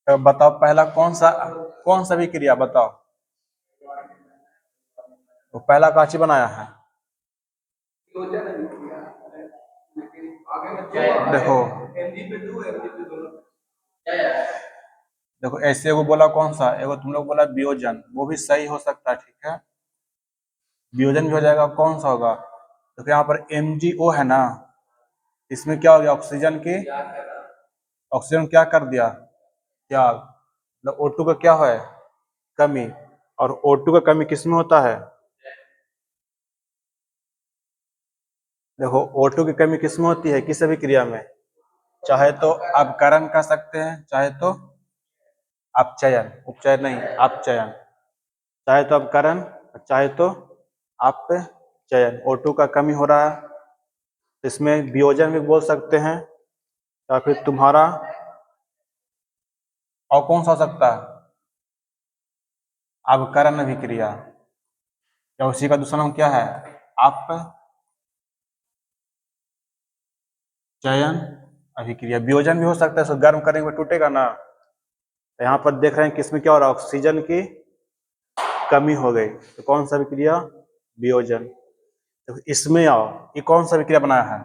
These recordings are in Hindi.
तो बताओ पहला कौन सा भी क्रिया बताओ। वो पहला काची बनाया है। देखो देखो ऐसे एगो बोला कौन सा, एगो तुम लोग बोला वियोजन, वो भी सही हो सकता है, ठीक है। वियोजन भी हो जाएगा, कौन सा होगा। तो यहाँ पर MgO है ना, इसमें क्या हो गया, ऑक्सीजन क्या कर दिया, त्याग। मतलब O2 का क्या है, कमी। और O2 का कमी किस में होता है। देखो O2 की कमी किस में होती है, किसी भी क्रिया में। चाहे तो अपकरण कह सकते हैं, चाहे तो अपचयन, उपचयन नहीं, अपचयन। चाहे तो अपकरण, चाहे तो अपचयन। O2 का कमी हो रहा है, इसमें वियोजन भी बोल सकते हैं, या फिर तुम्हारा और कौन सा हो सकता है, अपकरण अभिक्रिया, या उसी का दूसरा नाम क्या है, अपचयन अभिक्रिया। वियोजन भी हो सकता है, इसको गर्म करेंगे तो टूटेगा ना। तो यहाँ पर देख रहे हैं किसमें क्या हो रहा है, ऑक्सीजन की कमी हो गई, तो कौन सा विक्रिया, वियोजन। तो इसमें आओ, ये कौन सा विक्रिया बनाया है,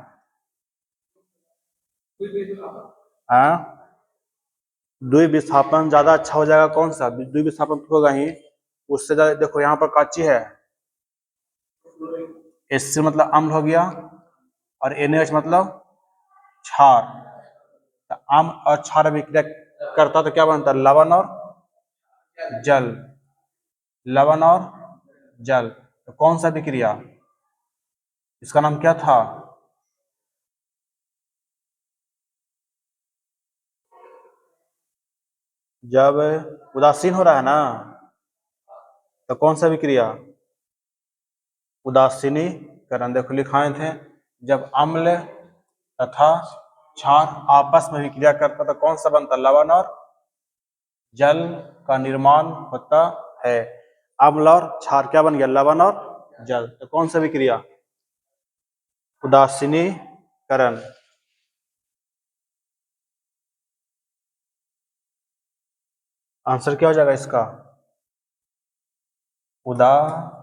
हाँ। द्विविस्थापन ज्यादा अच्छा हो जाएगा, कौन सा द्विविस्थापन तो होगा ही, उससे ज्यादा। देखो यहाँ पर काची है, एसिड मतलब अम्ल हो गया, और NaOH मतलब क्षार। तो अम्ल और क्षार अभिक्रिया करता तो क्या बनता है, लवण और जल, लवण और जल। तो कौन सा विक्रिया, इसका नाम क्या था, जब उदासीन हो रहा है ना, तो कौन सा विक्रिया, उदासीनीकरण। देखो लिखाए थे, जब अम्ल तथा क्षार आपस में विक्रिया करता तो कौन सा बनता, लवण और जल का निर्माण होता है। अम्ल और क्षार क्या बन गया, लवण और जल। तो कौन सा विक्रिया, उदासीनीकरण। आंसर क्या हो जाएगा इसका, उदासीनीकरण।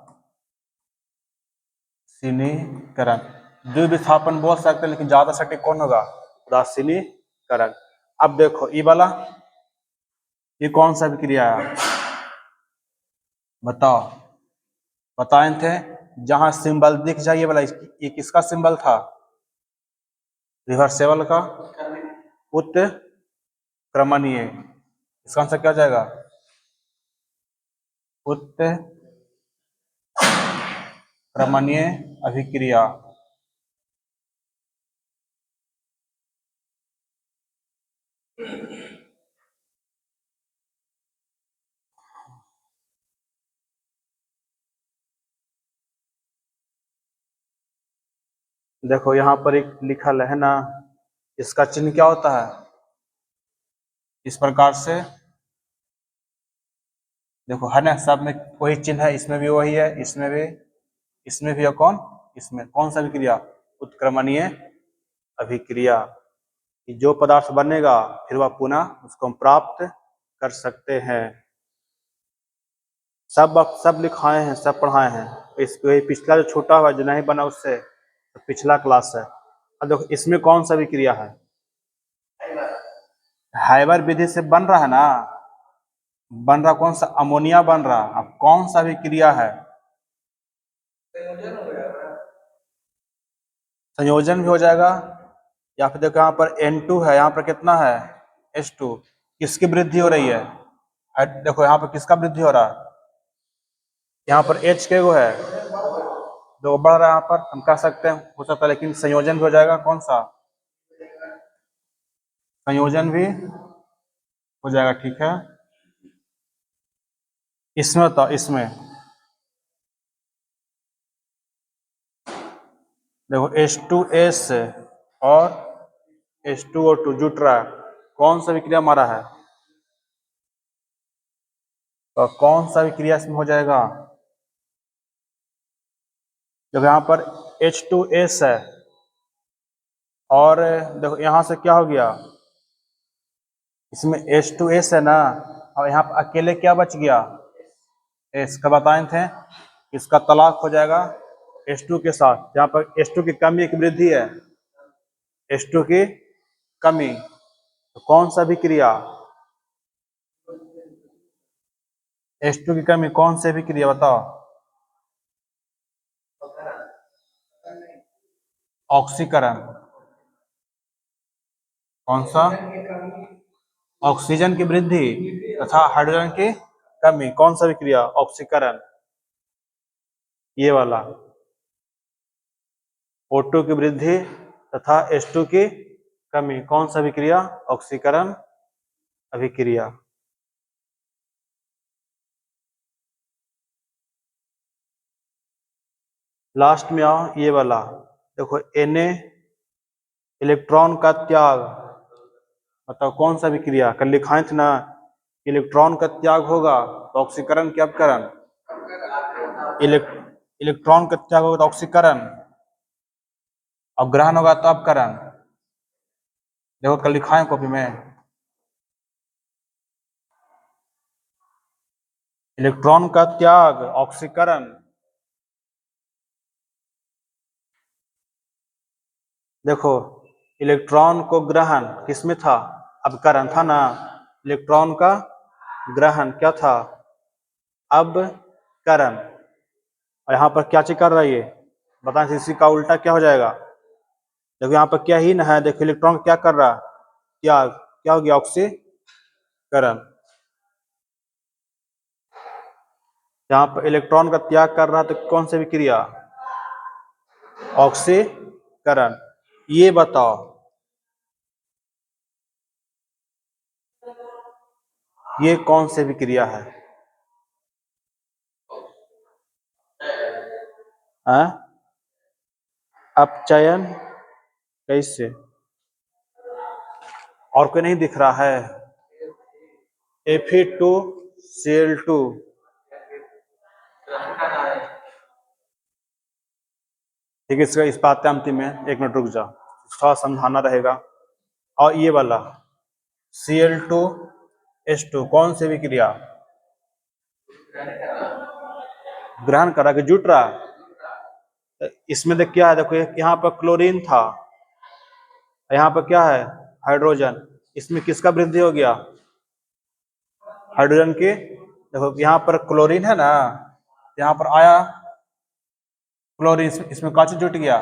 द्विविस्थापन बोल सकते हैं, लेकिन ज्यादा सटीक कौन होगा, उदासीनीकरण। अब देखो ये वाला, ये कौन सा विक्रिया है, बताओ। बताए थे, जहां सिंबल दिख जाए ये वाला, ये किसका सिंबल था, रिवर्सेबल का, उत्क्रमणीय। इसका आंसर क्या हो जाएगा, उत्क्रमणीय अभिक्रिया। देखो यहाँ पर एक लिखा है ना, इसका चिन्ह क्या होता है, इस प्रकार से। देखो है ना, सब में वही चिन्ह है, इसमें भी वही है, इसमें भी है, कौन, इसमें कौन सा अभिक्रिया, उत्क्रमणीय अभिक्रिया। कि जो पदार्थ बनेगा फिर वह पुनः उसको हम प्राप्त कर सकते हैं। सब लिखाए हैं, सब पढ़ाए हैं। पिछला जो छोटा हुआ जो नहीं बना उससे, तो पिछला क्लास है। अब देखो इसमें कौन सा विक्रिया है, हाइबर विधि से बन रहा है ना, बन रहा कौन सा, अमोनिया बन रहा। अब कौन सा विक्रिया है, संयोजन भी हो जाएगा, या फिर देखो यहाँ पर N2 है, यहाँ पर कितना है, H2। किसकी वृद्धि हो रही है, देखो यहाँ पर किसका वृद्धि हो रहा है, यहाँ पर H के गो है, जो बढ़ रहा है, यहाँ पर हम कह सकते हैं हो सकता है, लेकिन संयोजन भी हो जाएगा, कौन सा, संयोजन भी हो जाएगा, ठीक है। इसमें तो इसमें देखो H2S और H2O2 जुट रहा है, कौन सा विक्रिया हमारा है, तो कौन सा विक्रिया इसमें हो जाएगा। जब यहाँ पर H2S है, और देखो यहाँ से क्या हो गया, इसमें H2S है ना, और यहाँ पर अकेले क्या बच गया, इसका बताए थे, इसका तलाक हो जाएगा H2 के साथ, जहाँ पर H2 की कमी एक वृद्धि है, H2 की कमी, तो कौन सा अभिक्रिया, H2 की कमी कौन सी अभिक्रिया बताओ, ऑक्सीकरण, कौन सा, ऑक्सीजन की वृद्धि तथा हाइड्रोजन की कमी, कौन सा अभिक्रिया, ऑक्सीकरण, ये वाला, O2 की वृद्धि तथा H2 की कमी, कौन सा अभिक्रिया, ऑक्सीकरण अभिक्रिया। लास्ट में आओ, ये वाला देखो, Na इलेक्ट्रॉन का त्याग, बताओ कौन सा अभिक्रिया, कल लिखाए थे ना, इलेक्ट्रॉन का त्याग होगा तो ऑक्सीकरण क्या अपकरण, इलेक्ट्रॉन का त्याग होगा तो ऑक्सीकरण, और ग्रहण होगा तो अपकरण, देखो कल लिखाए कॉपी में, इलेक्ट्रॉन का त्याग ऑक्सीकरण, देखो इलेक्ट्रॉन को ग्रहण किसमें था, अपकरण था ना, इलेक्ट्रॉन का ग्रहण क्या था, अपकरण, और यहाँ पर क्या चीज कर रहा है ये, बताएं, इसी का उल्टा क्या हो जाएगा, देखो यहाँ पर क्या ही ना है, देखो इलेक्ट्रॉन क्या कर रहा है, त्याग, क्या हो गया, ऑक्सीकरण, यहाँ पर इलेक्ट्रॉन का त्याग कर रहा है तो कौन सी विक्रिया, ऑक्सीकरण। ये बताओ ये कौन सी विक्रिया है, अपचयन, कैसे, और कोई नहीं दिख रहा है, Fe2Cl2, ठीक है, इसका इस बात अंतिम में, एक मिनट रुक जा, थोड़ा समझाना रहेगा, और ये वाला Cl2H2 कौन सी विक्रिया, ग्रहण करा के जुट रहा, इसमें देख क्या है, देखो यहाँ पर क्लोरीन था, यहाँ पर क्या है, हाइड्रोजन, इसमें किसका वृद्धि हो गया, हाइड्रोजन की, देखो यहाँ पर क्लोरीन है ना, यहाँ पर आया क्लोरीन, इसमें का चीज जुट गया,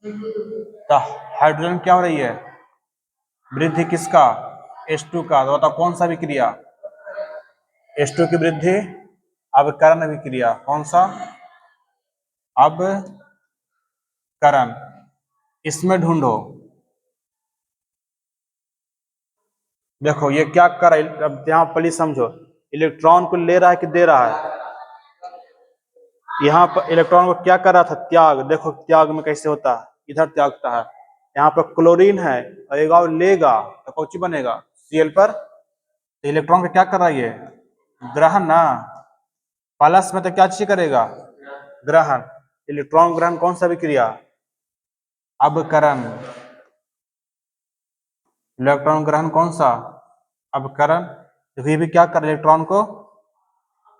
तो हाइड्रोजन क्या हो रही है, वृद्धि किसका, H2 का, तो बताओ कौन सा विक्रिया, H2 की वृद्धि अवकरण विक्रिया, कौन सा, अवकरण, इसमें ढूंढो, देखो ये क्या कर रहा है, अब यहाँ प्लीज समझो, इलेक्ट्रॉन को ले रहा है कि दे रहा है, यहाँ पर इलेक्ट्रॉन को क्या कर रहा था, त्याग, देखो त्याग में कैसे होता है, इधर त्यागता है, यहाँ पर क्लोरीन है और एक और लेगा तो कौन सी बनेगा, Cl पर, तो इलेक्ट्रॉन को क्या कर रहा है ये, ग्रहण ना, प्लस में तो क्या चीज करेगा, ग्रहण, इलेक्ट्रॉन ग्रहण कौन सा विक्रिया, अपकरण, इलेक्ट्रॉन ग्रहण कौन सा, अपकरण, तो ये भी क्या कर, इलेक्ट्रॉन को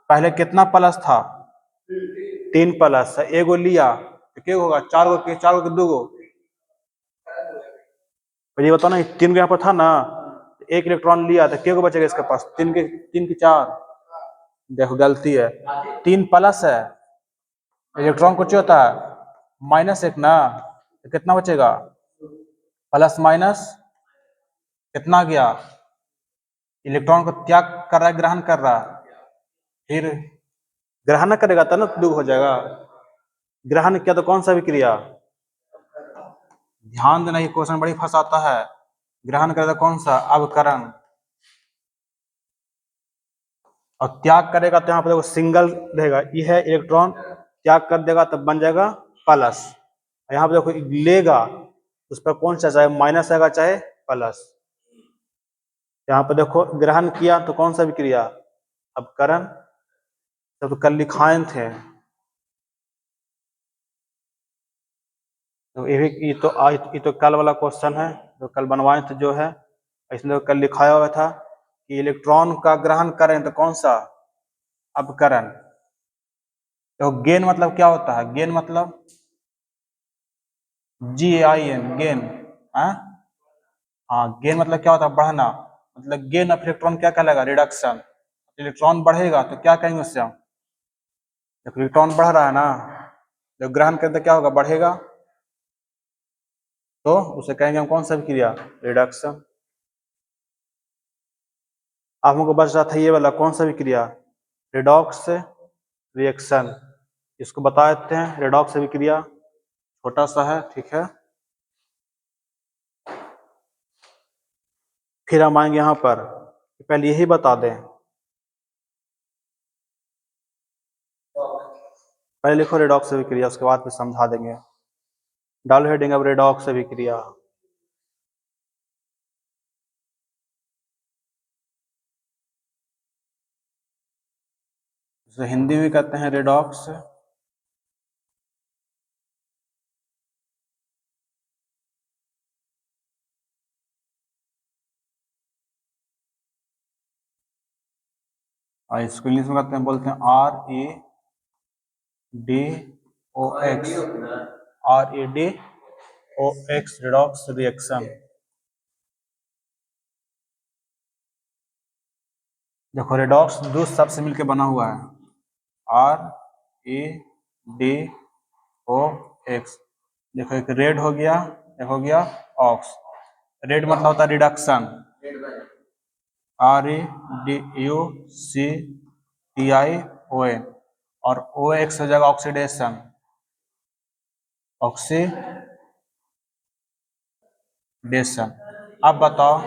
पहले कितना प्लस था, 3 प्लस, एगो लिया तो क्या होगा, 4 गो के 4 गो के 2 गो, ये बताओ ना, 3 यहाँ पर था ना, एक इलेक्ट्रॉन लिया तो क्या को बचेगा इसके पास, 3 के 4, देखो गलती है, 3 प्लस है, इलेक्ट्रॉन कुछ होता है -1 ना, तो कितना बचेगा, प्लस माइनस कितना गया, इलेक्ट्रॉन को त्याग कर रहा है, ग्रहण कर रहा है, फिर ग्रहण करेगा तब ना 2 हो जाएगा, ग्रहण किया तो कौन सा विक्रिया, ध्यान देना, ये क्वेश्चन बड़ी फंसाता है, ग्रहण करेगा कौन सा, अवकरण, और त्याग करेगा तो यहाँ पर देखो सिंगल रहेगा, ये है इलेक्ट्रॉन, त्याग कर देगा तब बन जाएगा प्लस, यहाँ पे देखो लेगा उस पर कौन सा, चाहे माइनस आएगा चाहे प्लस, यहाँ पे देखो ग्रहण किया तो कौन सा विक्रिया, अपकरण, तो कल लिखाए थे, तो ये तो आज ये तो कल वाला क्वेश्चन है, तो कल बनवाए थे जो है, इसमें तो कल लिखाया हुआ था कि इलेक्ट्रॉन का ग्रहण करें तो कौन सा अपकरण। तो गेन मतलब क्या होता है, गेन मतलब GAIN गेन। हाँ हाँ, गेन मतलब क्या होता है, बढ़ना। मतलब गेन ऑफ इलेक्ट्रॉन क्या कहलाएगा, रिडक्शन। इलेक्ट्रॉन बढ़ेगा तो क्या कहेंगे उससे हम, जब इलेक्ट्रॉन बढ़ रहा है ना, जब ग्रहण करते क्या होगा, बढ़ेगा, तो उसे कहेंगे हम कौन सा विक्रिया, रिडक्शन। आप हमको बच रहा था ये वाला कौन सा विक्रिया, रिडॉक्स रिएक्शन। इसको बता देते हैं, रिडॉक्स विक्रिया छोटा सा है, ठीक है। फिर हम आएंगे यहाँ पर, पहले यही बता दें, पहले लिखो रिडॉक्स विक्रिया, उसके बाद फिर समझा देंगे। डालो हेडिंग अब रिडॉक्स विक्रिया। इसे हिंदी में कहते हैं रिडॉक्स और इसको इंग्लिश में कहते हैं, बोलते हैं REDOX, REDOX रिडॉक्स रिएक्शन। देखो रिडॉक्स दो शब्द से मिलकर बना हुआ है, REDOX। देखो एक रेड हो गया, एक हो गया ऑक्स। रेड मतलब होता है रिडक्शन, REDUCTION, और OX हो जाएगा ऑक्सीडेशन, ऑक्सीडेशन। अब बताओ,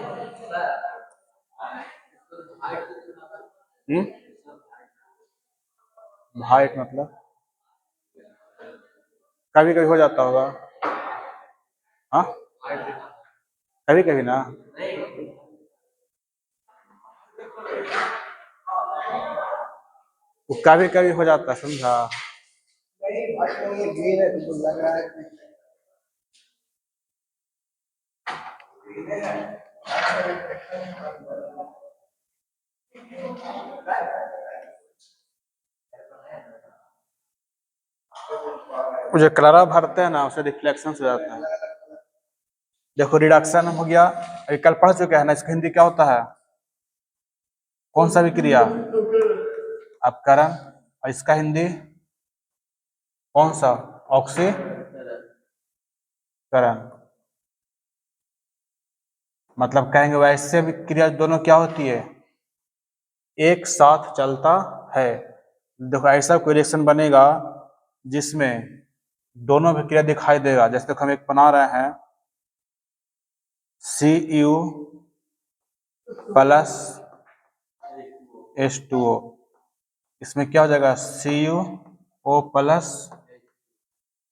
हाइट मतलब कभी कभी हो जाता होगा, हाँ कभी कभी ना, वो कभी कभी हो जाता है, समझा। वो जो कलरा भरते हैं ना, उसे रिफ्लेक्शन से जाता है। देखो रिडक्शन हो गया, अभी कल पढ़ चुके हैं ना, इसका हिंदी क्या होता है, कौन सा विक्रिया, अपकरण। और इसका हिंदी कौन सा, ऑक्सीकरण। मतलब कहेंगे वैसे विक्रिया दोनों क्या होती है, एक साथ चलता है। देखो ऐसा कोई रिएक्शन बनेगा जिसमें दोनों विक्रिया दिखाई देगा, जैसे देखो हम एक बना रहे हैं Cu प्लस H2O, इसमें क्या हो जाएगा, CuO प्लस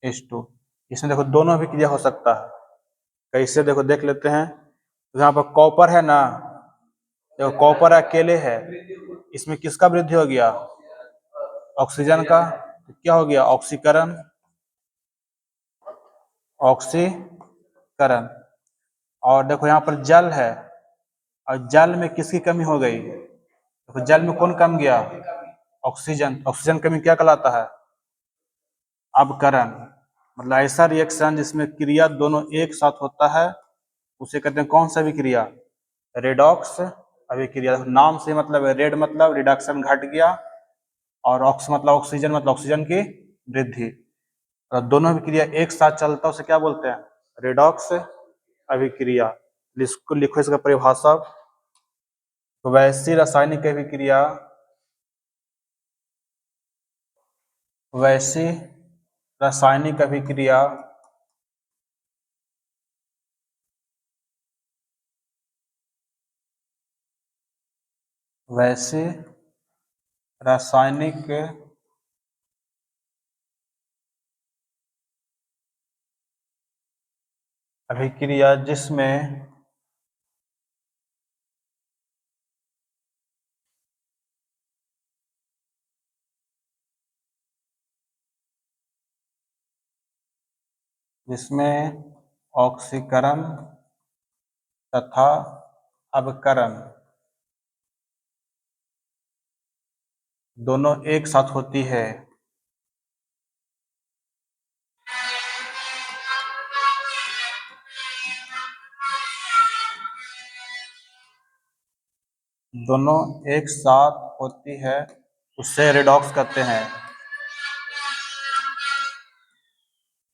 H2। इसमें देखो दोनों विक्रिया हो सकता है, कैसे देखो देख लेते हैं। यहाँ पर कॉपर है ना, देखो कॉपर अकेले है, इसमें किसका वृद्धि हो गया, ऑक्सीजन का, तो क्या हो गया, ऑक्सीकरण, ऑक्सीकरण। और देखो यहाँ पर जल है, और जल में किसकी कमी हो गई, देखो जल में कौन कम गया, ऑक्सीजन। ऑक्सीजन कमी क्या कहलाता है, अपकरण। मतलब ऐसा रिएक्शन जिसमें क्रिया दोनों एक साथ होता है, उसे कहते हैं कौन सा विक्रिया, रेडॉक्स अभिक्रिया। नाम से मतलब है, रेड मतलब रिडक्शन घट गया, और ऑक्स मतलब ऑक्सीजन, मतलब ऑक्सीजन की वृद्धि। और दोनों विक्रिया एक साथ चलता है, उसे क्या बोलते हैं, रेडॉक्स अभिक्रिया। इसको लिखो, इसका परिभाषा, वैसी रासायनिक अभिक्रिया, वैसी रासायनिक अभिक्रिया वैसी रासायनिक अभिक्रिया जिसमें जिसमें ऑक्सीकरण तथा अवकरण दोनों एक साथ होती है। दोनों एक साथ होती है, उससे रेडॉक्स कहते हैं।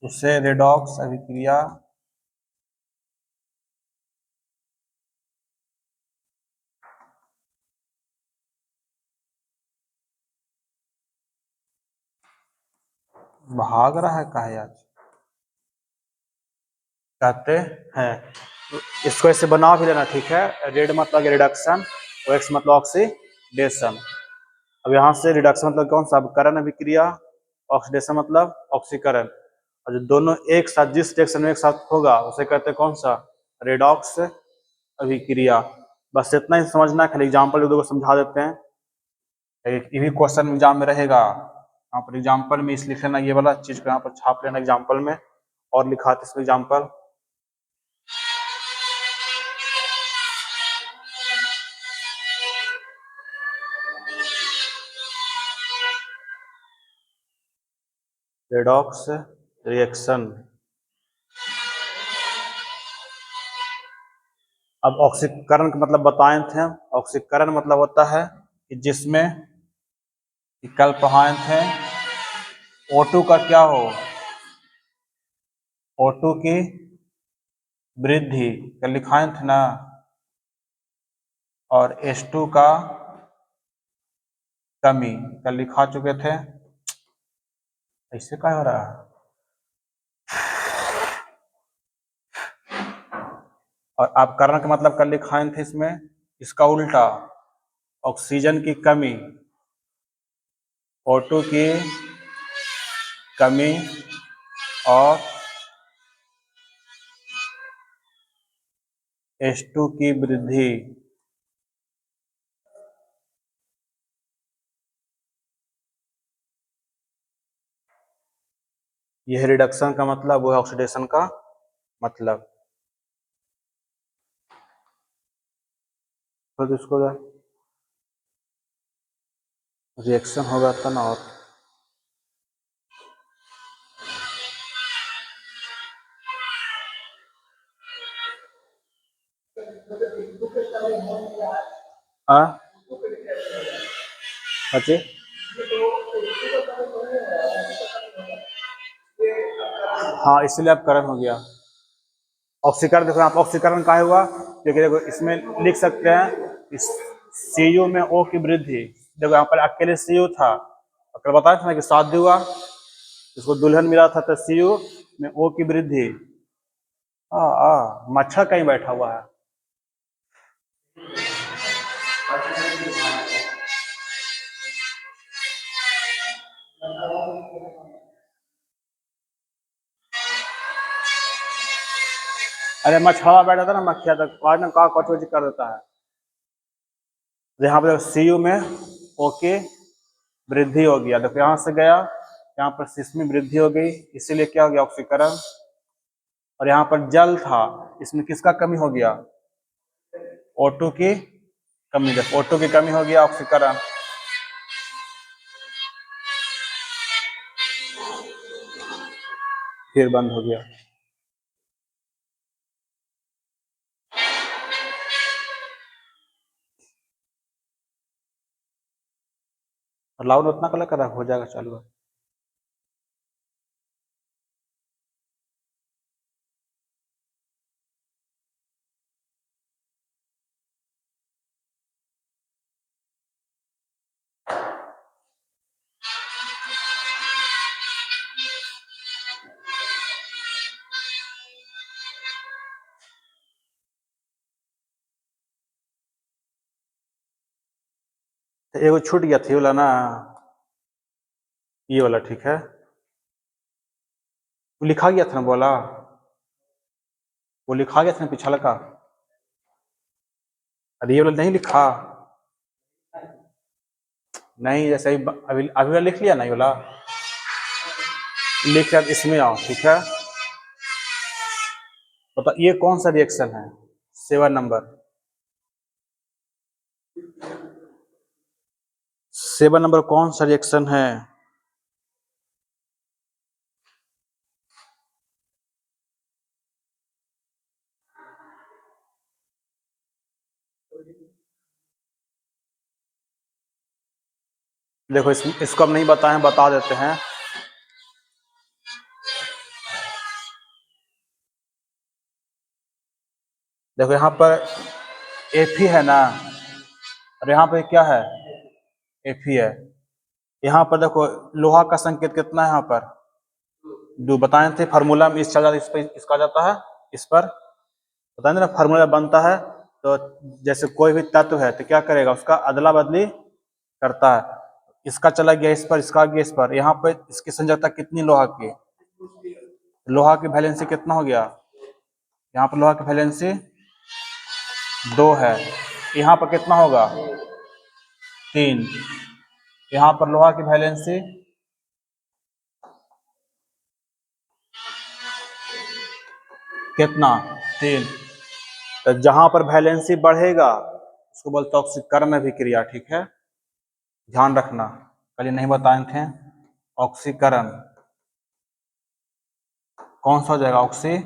उससे रेडॉक्स अभिक्रिया भाग रहा है काहे आज कहते हैं। तो इसको ऐसे बना भी लेना, ठीक है। रेड मतलब रिडक्शन और एक्स मतलब ऑक्सीडेशन। अब यहाँ से रिडक्शन मतलब कौन सा, अवकरण अभिक्रिया, ऑक्सीडेशन मतलब ऑक्सीकरण। और जो दोनों एक साथ जिस रिएक्शन में एक साथ होगा उसे कहते हैं कौन सा, रेडॉक्स अभिक्रिया। बस इतना ही समझना है, खाली एग्जाम्पल को समझा देते हैं। ये भी क्वेश्चन एग्जाम में रहेगा। यहाँ पर एग्जाम्पल में इस लिख लेना, ये वाला चीज को यहाँ पर छाप लेना एग्जाम्पल में, और लिखा था इसमें एग्जाम्पल। Redox reaction. अब ऑक्सीकरण का मतलब बताए थे। ऑक्सीकरण मतलब होता है कि जिसमें कल पढ़ाए थे O2 का क्या हो, O2 की वृद्धि कल लिखाए थे ना, और H2 का कमी कल लिखा चुके थे। ऐसे क्या हो रहा है। और अपकरण का मतलब कल लिखाए थे इसमें, इसका उल्टा, ऑक्सीजन की कमी, O2 की कमी और H2 की वृद्धि। यह रिडक्शन का मतलब, वो है ऑक्सीडेशन का मतलब। तो इसको रिएक्शन होगा तो ना, और अच्छे हाँ, इसलिए अपकरण हो गया। ऑक्सीकरण देखो, आप ऑक्सीकरण का हुआ क्योंकि देखो इसमें लिख सकते हैं इस Cu में O की वृद्धि। देखो यहाँ पर अकेले Cu था, कल बताया था ना कि शादी हुआ, इसको दुल्हन मिला था, तो Cu में O की वृद्धि। मच्छर कहीं बैठा हुआ है। अरे मछुआरा बैठा था ना, मक्खिया तक आज ना का कटोजी कर देता है। यहाँ पर Cu में O की वृद्धि हो गया, देखो यहाँ से गया, यहाँ पर इसमें वृद्धि हो गई, इसीलिए क्या हो गया, ऑक्सीकरण। और यहाँ पर जल था, इसमें किसका कमी हो गया, O2 की कमी। देखो O2 की कमी हो गया, ऑक्सीकरण। फिर बंद हो गया। और लाउड उतना कलर करा हो जाएगा चालू। तो एगो छूट गया था, ये वाला ना, ये वाला ठीक है, वो लिखा गया था ना, बोला वो लिखा गया था ना पिछला का। अरे ये वाला नहीं लिखा, नहीं जैसे अभी अभी वाला लिख लिया ना, ये वाला लिख लिया, इसमें आओ ठीक है। तो ये कौन सा रिएक्शन है? 7 नंबर। 7 नंबर कौन सा रिएक्शन है? देखो इसको हम नहीं बताएं, बता देते हैं। देखो यहाँ पर Fe है ना, और यहाँ पे क्या है? Fe है। यहाँ पर देखो लोहा का संकेत कितना है यहाँ पर? जो बताए थे फार्मूला में इस चला, इस पर इसका जाता है, इस पर बताए ना फार्मूला बनता है। तो जैसे कोई भी तत्व है तो क्या करेगा, उसका अदला बदली करता है। इसका चला गया इस पर, इसका गया इस पर। यहाँ पे इसकी संयोजकता कितनी लोहा की? लोहा की वैलेंसी कितना हो गया? यहाँ पर लोहा की वैलेंसी 2 है। यहाँ पर कितना होगा? 3। यहाँ पर लोहा की वैलेंसी कितना? 3। तो जहां पर वैलेंसी बढ़ेगा उसको बोलते हैं ऑक्सीकरण अभिक्रिया। ठीक है, ध्यान रखना, कल ये नहीं बताए थे। ऑक्सीकरण कौन सा हो जाएगा? ऑक्सी।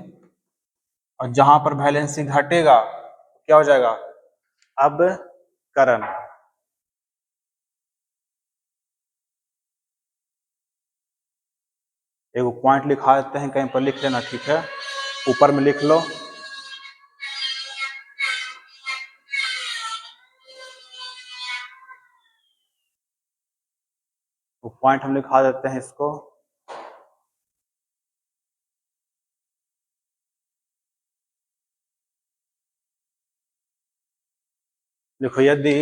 और जहां पर वैलेंसी घटेगा क्या हो जाएगा? अबकरण। एक पॉइंट लिखा देते हैं, कहीं पर लिख लेना। ठीक है, ऊपर में लिख लो। वो पॉइंट हम लिखा देते हैं इसको। देखो यदि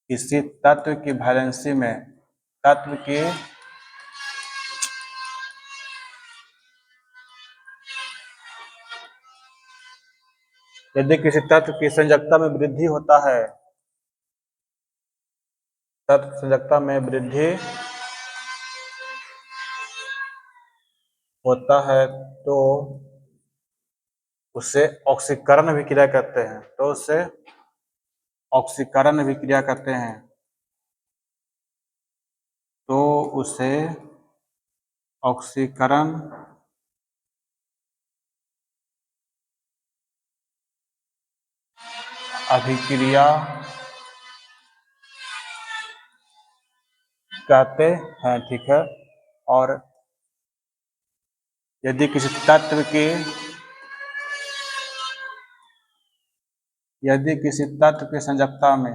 किसी तत्व की वैलेंसी में तत्व की यदि किसी तत्व की संयोजकता में वृद्धि होता है, तत्व संयोजकता में वृद्धि होता है तो उसे ऑक्सीकरण अभिक्रिया कहते हैं। तो उसे ऑक्सीकरण अभिक्रिया कहते हैं। तो उसे ऑक्सीकरण अभिक्रिया कहते हैं। ठीक है, और यदि किसी तत्व की यदि किसी तत्व की संयोजकता में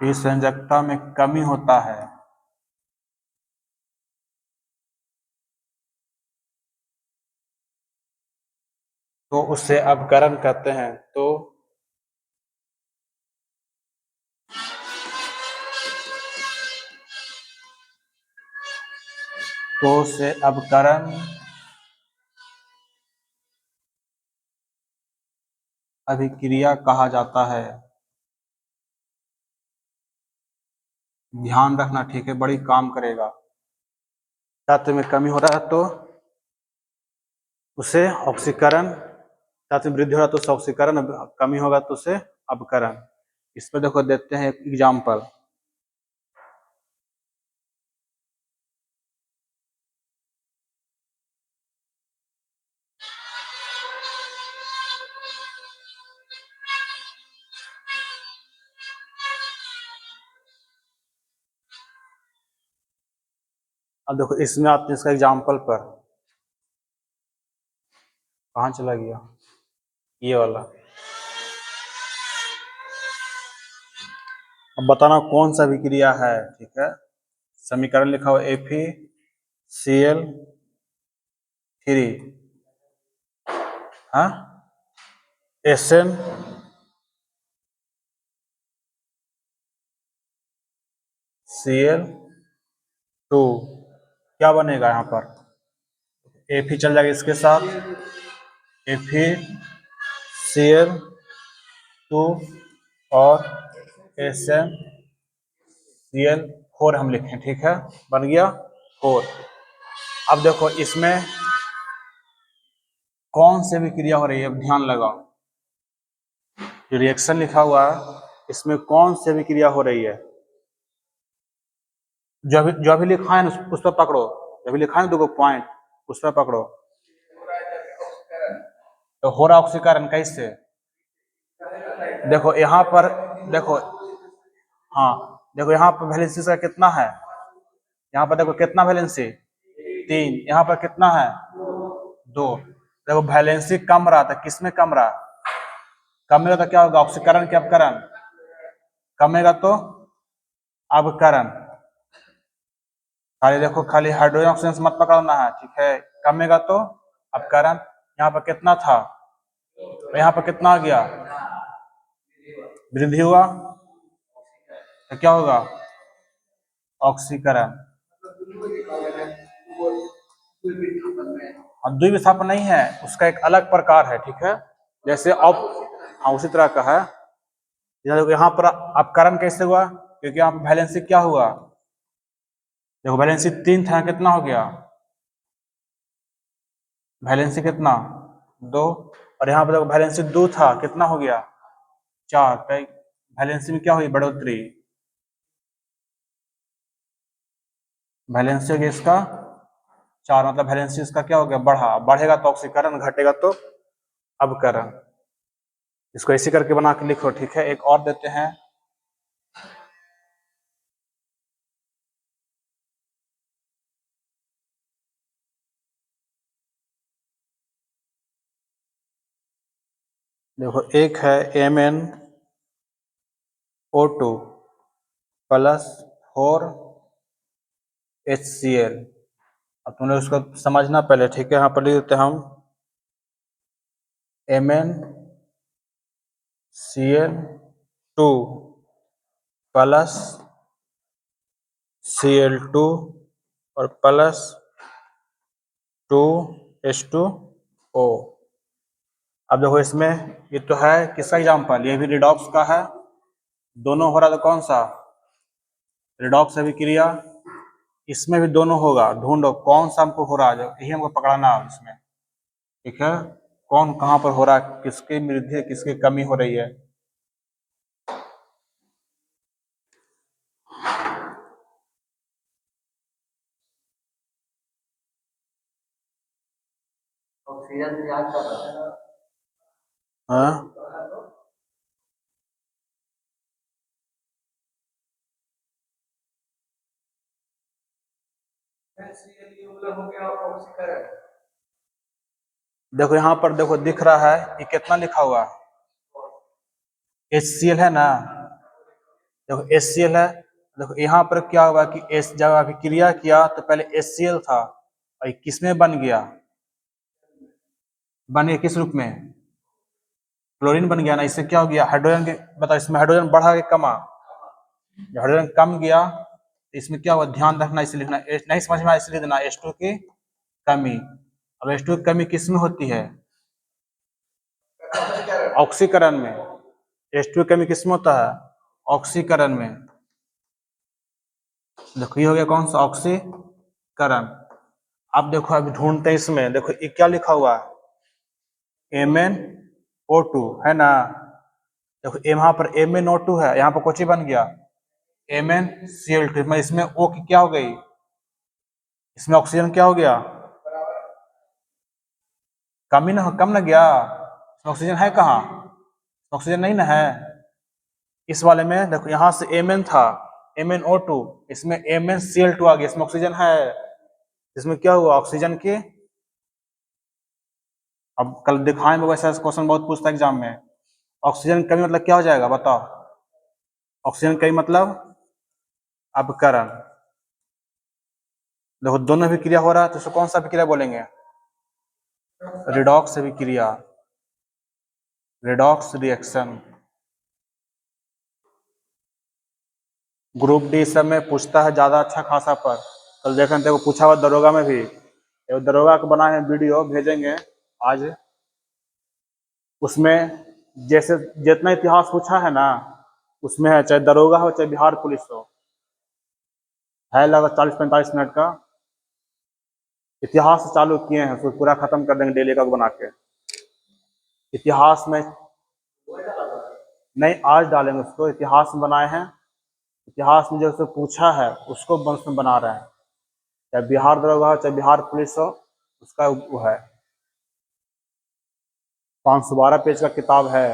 इस संयोजकता में कमी होता है तो उसे अपकरण कहते हैं। तो उसे अपकरण अभिक्रिया कहा जाता है। ध्यान रखना, ठीक है, बड़ी काम करेगा। तत्व में कमी हो रहा है तो उसे ऑक्सीकरण, तत्व में वृद्धि हो रहा है तो उसे ऑक्सीकरण, कमी होगा तो उसे अपकरण। इस पर देखो देते हैं एक एग्जाम्पल। अब देखो इसमें आपने इसका एग्जाम्पल पर कहाँ चला गया, ये वाला। अब बताना कौन सा अभिक्रिया है। ठीक है, समीकरण लिखा हुआ FeCl3, हाँ, SnCl2। क्या बनेगा यहाँ पर? Fe चल जाएगा इसके साथ, FeCl2 और SnCl4 हम लिखें, ठीक है, बन गया 4। अब देखो इसमें कौन से भी क्रिया हो रही है, अब ध्यान लगाओ, जो रिएक्शन लिखा हुआ है इसमें कौन से भी क्रिया हो रही है, जो भी लिखा है ना उस पर पकड़ो, जो भी लिखा है ना 2 पॉइंट उस पर पकड़ो। तो हो रहा ऑक्सीकरण कैसे, देखो यहाँ पर, देखो, हाँ देखो यहाँ पर वैलेंसी का कितना है, यहाँ पर देखो कितना वैलेंसी 3, यहाँ पर कितना है 2। देखो वैलेंसी कम रहा था, किसमें कम रहा, कमेगा तो क्या होगा, ऑक्सीकरण के अपकरण, कमेगा तो अवकरण, खाली देखो खाली हाइड्रोजन ऑक्सीजन से मत पकड़ना है, ठीक है, कमेगा तो अपकरण। यहाँ पर कितना था, यहाँ पर कितना आ गया, वृद्धि हुआ, तो क्या होगा ऑक्सीकरण। द्विविस्थापन नहीं है, उसका एक अलग प्रकार है, ठीक है, जैसे अब हाँ उसी तरह का है। यहाँ पर अपकरण कैसे हुआ, क्योंकि यहाँ पर वैलेंसी क्या हुआ, देखो वैलेंसी 3 था, कितना हो गया, वैलेंसी कितना 2, और यहाँ पर देखो वैलेंसी 2 था, कितना हो गया 4, वैलेंसी में क्या हुई बढ़ोतरी, वैलेंसी हो गया इसका 4, मतलब वैलेंसी इसका क्या हो गया बढ़ा, बढ़ेगा तो ऑक्सीकरण, घटेगा तो अवकरण। इसको ऐसे करके बना के लिखो, ठीक है। एक और देते हैं, देखो एक है MnO2 प्लस 4HCl। अब तुमने उसको समझना पहले, ठीक है, यहाँ पर लिख देते हैं हम MnCl2 प्लस Cl2 और प्लस 2H2O। अब देखो इसमें ये तो है किसका एग्जाम्पल, ये भी रिडॉक्स का है, दोनों हो रहा था कौन सा, रिडॉक्स अभिक्रिया, इसमें भी दोनों होगा, ढूंढो कौन सा हमको हो रहा है, यही हमको पकड़ना है इसमें, ठीक है, कौन कहाँ पर हो रहा है, किसकी वृद्धि किसकी कमी हो रही है। हाँ देखो यहाँ पर देखो दिख रहा है ये कितना लिखा हुआ HCl है ना, देखो HCl है, देखो यहाँ पर क्या हुआ कि एस जब अभिक्रिया किया तो पहले HCl था और ये किस में बन गया, बन गया किस रूप में, क्लोरीन बन गया ना, इससे क्या हो गया हाइड्रोजन के, बताओ इसमें हाइड्रोजन बढ़ा के कमा, जब हाइड्रोजन कम गया तो इसमें क्या हुआ, ध्यान रखना, इसलिए लिखना, नहीं समझ में आया इसलिए देना H2 की कमी। अब H2 की कमी किस में होती है, ऑक्सीकरण में, H2 की कमी किस में होता है, ऑक्सीकरण में। देखो ये हो गया कौन सा, ऑक्सीकरण। अब देखो अभी ढूंढते हैं इसमें, देखो ये क्या लिखा हुआ है MnO2 है ना, देखो यहाँ पर MnO2 है, यहाँ पर कोची बन गया MnCl2, इसमें O की क्या हो गई, इसमें ऑक्सीजन क्या हो गया, कमी ना, कम ना गया, इसमें ऑक्सीजन है कहाँ, ऑक्सीजन नहीं ना है, इस वाले में देखो यहाँ से Mn था MnO2, इसमें MnCl2 आ गया, इसमें ऑक्सीजन है, इसमें क्या हुआ ऑक्सीजन की, अब कल दिखाएंगे वैसा क्वेश्चन बहुत पूछता है एग्जाम में, ऑक्सीजन कमी मतलब क्या हो जाएगा बताओ, ऑक्सीजन कमी मतलब अपकरण। देखो दोनों अभिक्रिया हो रहा है तो इसको कौन सा अभिक्रिया बोलेंगे, रिडॉक्स अभिक्रिया, रिडॉक्स रिएक्शन। ग्रुप डी सब में पूछता है ज्यादा अच्छा खासा पर, कल देखें देखो पूछा हुआ दरोगा में भी, दरोगा को बनाए हैं वीडियो भेजेंगे आज, उसमें जैसे जितना इतिहास पूछा है ना उसमें है, चाहे दरोगा हो चाहे बिहार पुलिस हो, है लगभग 40-45 मिनट का। इतिहास चालू किए हैं, उसको पूरा खत्म कर देंगे डेली का बना के। इतिहास में नहीं, आज डालेंगे उसको, इतिहास में बनाए हैं। इतिहास में जो उससे पूछा है उसको वंश में बना रहे हैं, चाहे बिहार दरोगा हो चाहे बिहार पुलिस हो, उसका वो है। 512 पेज का किताब है।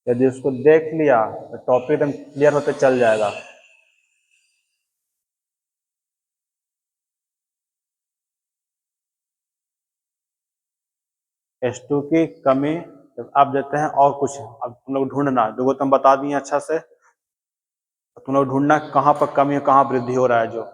यदि उसको देख लिया तो टॉपिक एकदम क्लियर होते चल जाएगा। H2 की कमी जब आप देते हैं और कुछ अब तुम लोग ढूंढना, जो तुम बता दिए अच्छा से, तो तुम लोग ढूंढना कहाँ पर कमी है, कहाँ वृद्धि हो रहा है जो।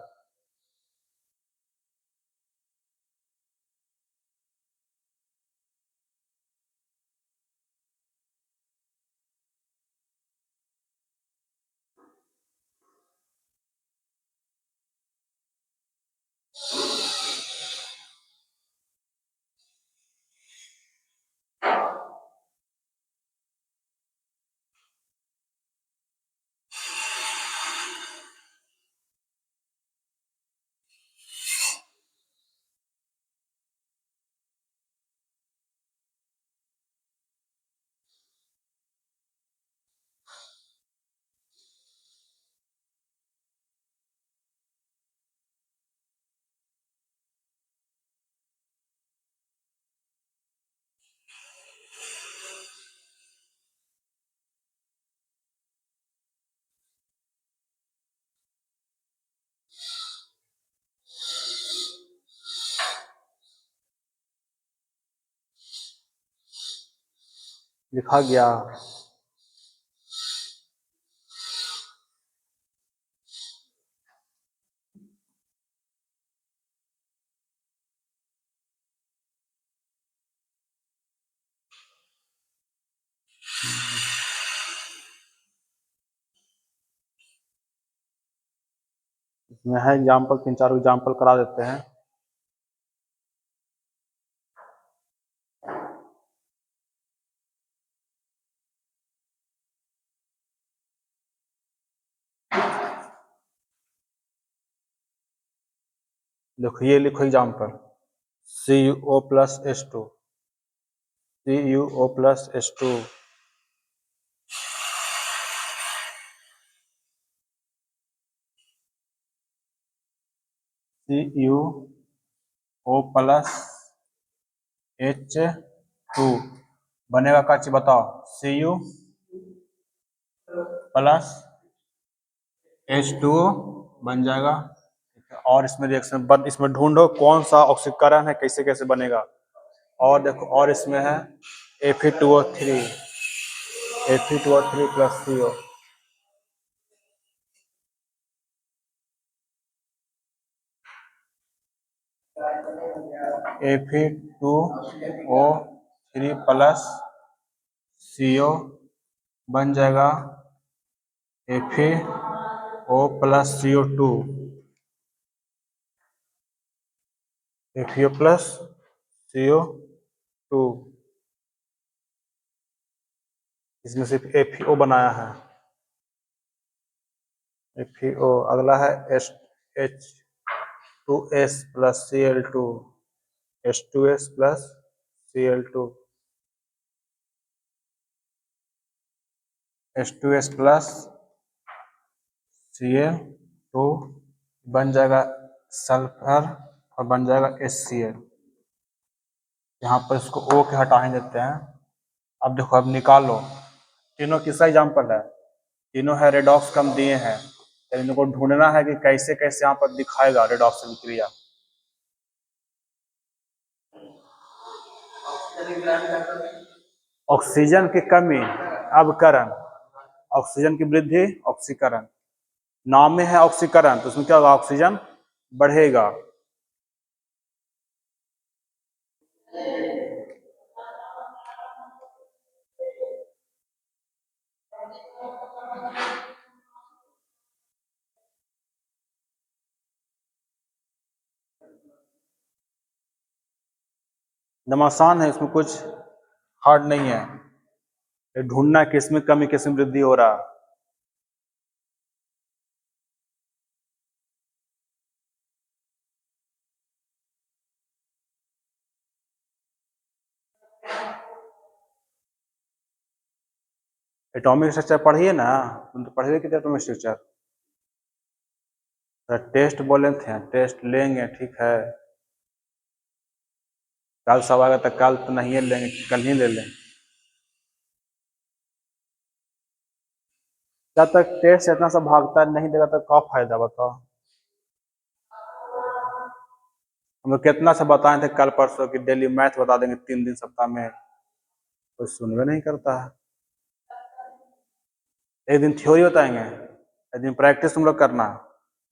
लिखा गया। इसमें है एग्जाम्पल, 3-4 एग्जाम्पल करा देते हैं। देखो ये लिखो example, CuO plus H2, CuO plus H2, CuO plus H2 बनेगा क्या चीज बताओ। Cu प्लस H2O बन जाएगा। और इसमें रिएक्शन बट इसमें ढूंढो कौन सा ऑक्सीकरण है, कैसे कैसे बनेगा। और देखो और इसमें है Fe2O3, Fe2O3 plus CO, Fe2O3 plus CO बन जाएगा FeO plus CO2, FeO plus CO2। इसमें सिर्फ FeO बनाया है, FeO। अगला है H2S plus Cl2, H2S plus Cl2, H2S plus Cl2 बन जाएगा सल्फर और बन जाएगा HCl। यहाँ पर इसको O के हटा ही देते हैं। अब देखो अब निकालो, तीनों किसका एग्जाम्पल है, तीनों है रेडॉक्स कम दिए हैं, तो इनको ढूंढना है कि कैसे कैसे यहाँ पर दिखाएगा रेडॉक्स क्रिया। ऑक्सीजन की कमी अवकरण, ऑक्सीजन की वृद्धि ऑक्सीकरण। नाम में है ऑक्सीकरण तो उसमें क्या होगा, ऑक्सीजन बढ़ेगा। एकदम आसान है, इसमें कुछ हार्ड नहीं है। ये ढूंढना किस में कमी किस में वृद्धि हो रहा। एटॉमिक स्ट्रक्चर पढ़िए ना, तुम तो पढ़िए कि एटॉमिक स्ट्रक्चर। तो टेस्ट बोले थे, टेस्ट लेंगे ठीक है। कल सब आएगा तो कल तो नहीं लेंगे, कल ही ले लें। जब तक टेस्ट इतना सा भागता नहीं देगा तो क्या फायदा बताओ। हम लोग कितना से बताए थे कल परसों की डेली मैथ बता देंगे 3 दिन सप्ताह में, कोई सुनवे नहीं करता है। एक दिन थ्योरी बताएंगे, एक दिन प्रैक्टिस तुम लोग करना,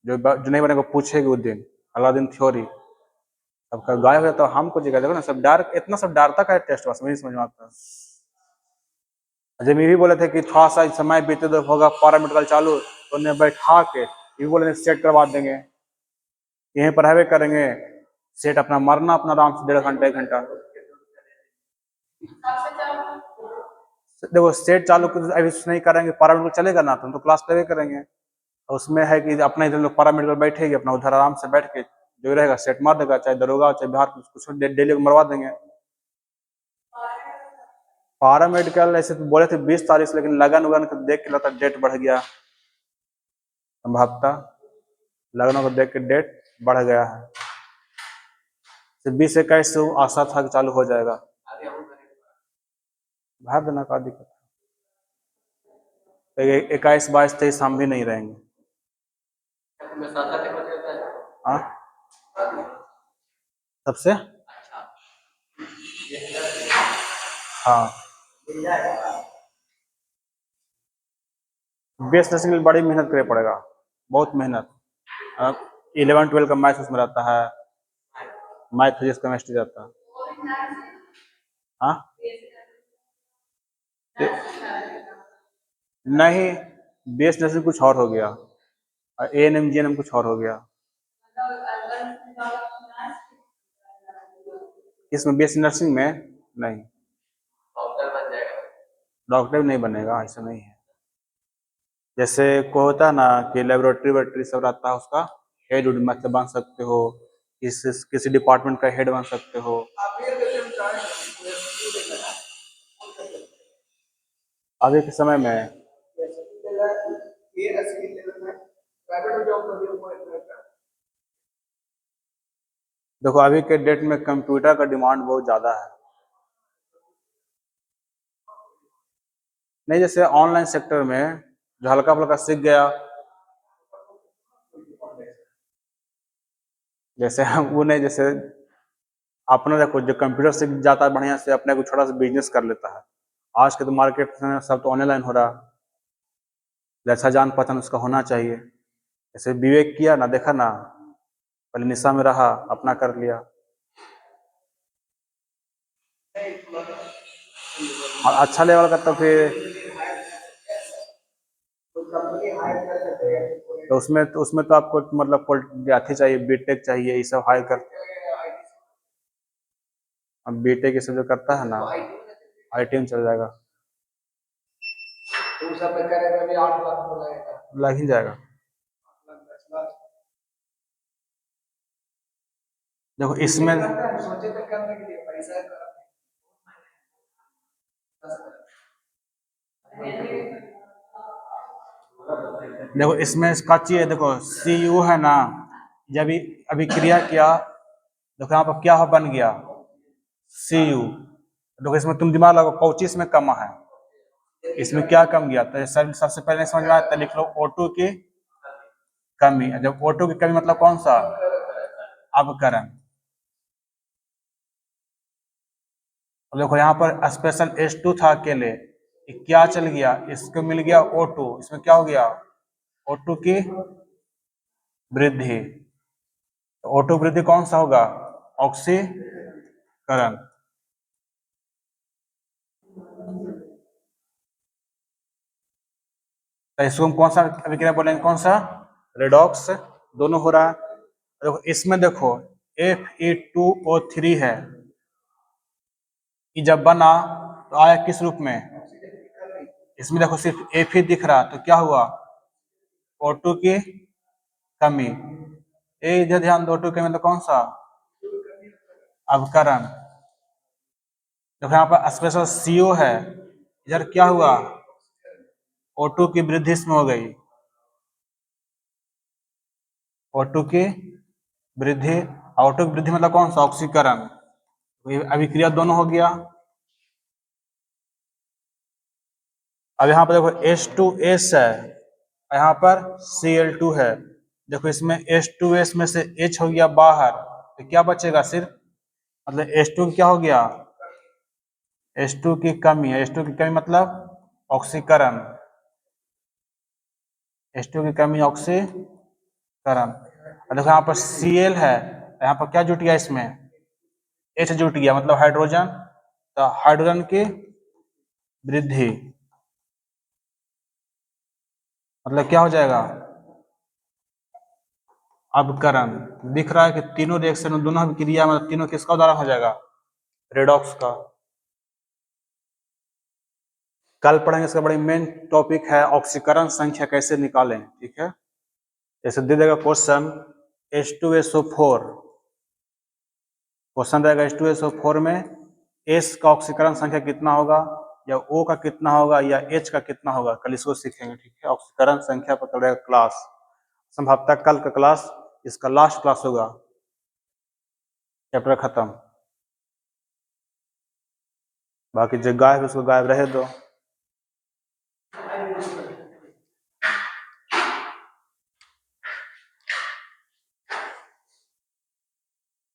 जो नहीं बनेगा पूछेगी उस दिन, अगला दिन थ्योरी। सबका गायब है तो हमको जगह देखो ना, सब डार इतना सब डारता का टेस्ट बस नहीं समझ में आता। जब ये भी बोले थे कि थोड़ा सा समय बीते तो होगा पैरामेडिकल चालू, तो उन्हें बैठा के ये भी बोले सेट करवा देंगे, यहीं पढ़ावे करेंगे सेट, अपना मरना अपना आराम से 1.5 घंटा 1 घंटा। देखो सेट चालू अभी नहीं करेंगे, पैरामेडिकल चलेगा ना तो हम तो क्लास लेवे करेंगे। तो उसमें है कि अपने इधर लोग पैरामेडिकल बैठेगी, अपना उधर आराम से बैठ के जो रहेगा सेट मार देगा, चाहे दरोगा चाहे बिहार कुछ डेली मरवा देंगे। पैरामेडिकल ऐसे तो बोले थे 20 तारीख से, लेकिन लगन उगन को देख के लगता डेट बढ़ गया संभवतः, लगनों को देख के डेट बढ़ गया है। 20-21 से आशा था कि चालू हो जाएगा, भर देना का दिक्कत। तो 21-22-23 हम भी नहीं रहेंगे। हाँ सबसे हाँ बेस नर्सिंग के लिए बड़ी मेहनत करे पड़ेगा, बहुत मेहनत। 11-12 का मैथ उसमें रहता है, मैथ फिजिक्स केमिस्ट्री रहता है। हाँ नहीं, बेस नर्सिंग कुछ और हो गया, ANM GNM कुछ और हो गया। इसमें बेस नर्सिंग में नहीं, डॉक्टर भी नहीं बनेगा, ऐसा नहीं है। जैसे को होता है ना कि लेबोरेटरी वेबोरेटरी सब रहता है, उसका हेड मतलब बन सकते हो, किसी डिपार्टमेंट का हेड बन सकते हो। अभी के समय में देखो अभी के डेट में कंप्यूटर का डिमांड बहुत ज्यादा है। नहीं जैसे ऑनलाइन सेक्टर में जो हल्का फुल्का सीख गया, जैसे हम वो नहीं, जैसे अपना देखो जो कंप्यूटर सीख जाता है बढ़िया से, अपने को छोटा सा बिजनेस कर लेता है। आज के तो मार्केट में सब तो ऑनलाइन हो रहा, जैसा जान पहचान उसका होना चाहिए। जैसे विवेक किया ना, देखा ना, पहले निशा में रहा, अपना कर लिया, और अच्छा लेवल का तो फिर तो उसमें तो आपको मतलब अथी चाहिए, बीटेक चाहिए, ये सब हाई कर। अब बीटेक ये सब जो करता है ना, IT में चल जाएगा, लग ही जाएगा। देखो इसमें देखो इसमें इसका चाहिए, देखो CU है ना, जब अभी क्रिया किया, देखो यहाँ पर क्या बन गया CU। देखो इसमें तुम दिमाग लगाओ कौची इसमें कमा है, इसमें क्या कम गया, तो सबसे पहले समझ में आता, लिख लो O2 की कमी। जब O2 की कमी मतलब कौन सा, अपकरण। देखो यहाँ पर स्पेशल H2 था अकेले, क्या चल गया, इसको मिल गया O2, इसमें क्या हो गया O2 की वृद्धि। तो O2 वृद्धि कौन सा होगा, ऑक्सीकरण। तो इसको हम कौन सा अभिक्रिया बोलेंगे, कौन सा, रेडॉक्स, दोनों हो रहा है। देखो इसमें देखो Fe2O3 है, ई जब बना तो आया किस रूप में? इसमें देखो सिर्फ F ही दिख रहा, तो क्या हुआ? O2 की कमी। ये इधर ध्यान दो, O2 की मतलब कौन सा? अवकरण। देखो यहाँ पर स्पेशल CO है, इधर क्या हुआ? O2 की वृद्धि इसमें हो गई, O2 की वृद्धि। O2 की वृद्धि मतलब कौन सा? ऑक्सीकरण। अभिक्रिया दोनों हो गया। अब यहाँ पर देखो H2S है, यहाँ पर Cl2 है। देखो इसमें H2S में से H हो गया बाहर, तो क्या बचेगा? सिर्फ मतलब H2 क्या हो गया? H2 की कमी है। H2 की कमी मतलब ऑक्सीकरण। H2 की कमी ऑक्सीकरण। देखो यहाँ पर Cl है, यहाँ पर क्या जुट गया? इसमें H जुट गया, मतलब हाइड्रोजन। तो हाइड्रोजन की वृद्धि मतलब क्या हो जाएगा? अवकरण। दिख रहा है कि तीनों रिएक्शन, दोनों क्रिया मतलब तीनों किसका उदाहरण हो जाएगा? रेडॉक्स का। कल पढ़ेंगे, इसका बड़ी मेन टॉपिक है ऑक्सीकरण संख्या कैसे निकालें, ठीक है। जैसे दे देगा क्वेश्चन H2SO4, क्वेश्चन रहेगा H2SO4 में S का ऑक्सीकरण संख्या कितना होगा, या O का कितना होगा, या H का कितना होगा, कल इसको सीखेंगे, ठीक है। ऑक्सीकरण संख्या पर कल रहेगा क्लास, संभवतः कल का क्लास इसका लास्ट क्लास होगा, चैप्टर खत्म। बाकी जो गायब है उसको गायब रहे दो।